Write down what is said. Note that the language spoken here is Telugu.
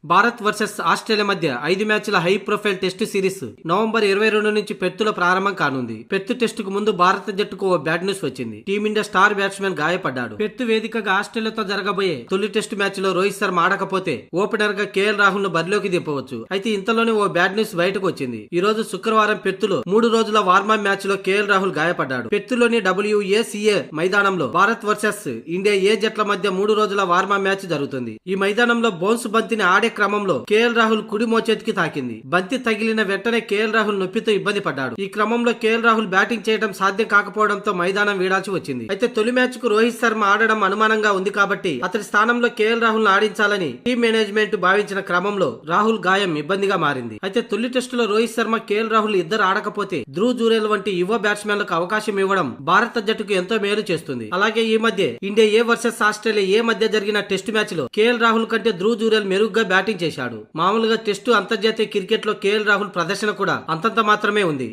భారత్ వర్సెస్ ఆస్ట్రేలియా మధ్య 5 మ్యాచ్ల high profile test series November 22 నుంచి పెర్త్లో ప్రారంభం కానుంది. పెర్త్ టెస్టుకు ముందు భారత జట్టుకు ఓ బ్యాడ్ న్యూస్ వచ్చింది. టీమిండియా స్టార్ బ్యాట్స్మెన్ గాయపడ్డాడు. పెర్త్ వేదికగా ఆస్ట్రేలియాతో జరగబోయే తొలి టెస్టు మ్యాచ్ లో రోహిత్ శర్మ ఆడకపోతే ఓపెనర్ గా కేఎల్ రాహుల్ ను బరిలోకి దింపవచ్చు. అయితే ఇంతలోనే ఓ బ్యాడ్ న్యూస్ బయటకు వచ్చింది. ఈ రోజు శుక్రవారం పెర్త్లో 3 రోజుల వార్మప్ మ్యాచ్ లో కేఎల్ రాహుల్ గాయపడ్డాడు. పెర్త్లోని WACA మైదానంలో భారత్ వర్సెస్ ఇండియా ఏ జట్ల మధ్య 3 రోజుల వార్మప్ మ్యాచ్ జరుగుతుంది. ఈ మైదానంలో బౌన్స్ బంతిని ఆడే క్రమంలో కేఎల్ రాహుల్ కుడి మోచేతికి తాకింది. బంతి తగిలిన వెంటనే కేఎల్ రాహుల్ నొప్పితో ఇబ్బంది పడ్డాడు. ఈ క్రమంలో కేఎల్ రాహుల్ బ్యాటింగ్ చేయడం సాధ్యం కాకపోవడంతో మైదానం వీడాల్సి వచ్చింది. అయితే తొలి మ్యాచ్ కు రోహిత్ శర్మ ఆడడం అనుమానంగా ఉంది కాబట్టి అతడి స్థానంలో కేఎల్ రాహుల్ ను ఆడించాలని టీం మేనేజ్మెంట్ భావించిన క్రమంలో రాహుల్ గాయం ఇబ్బందిగా మారింది. అయితే తొలి టెస్టులో రోహిత్ శర్మ కేఎల్ రాహుల్ ఇద్దరు ఆడకపోతే ధ్రువ్ జురేల్ వంటి యువ బ్యాట్స్మెన్లకు అవకాశం ఇవ్వడం భారత జట్టుకు ఎంతో మేలు చేస్తుంది. అలాగే ఈ మధ్య ఇండియా ఏ వర్సెస్ ఆస్ట్రేలియా ఏ మధ్య జరిగిన టెస్టు మ్యాచ్ లో కేఎల్ రాహుల్ కంటే ధ్రువ్ జురేల్ మెరుగ్గా బ్యాటింగ్ చేశాడు. మామూలుగా టెస్టు అంతర్జాతీయ క్రికెట్ లో కేఎల్ రాహుల్ ప్రదర్శన కూడా అంతంత మాత్రమే ఉంది.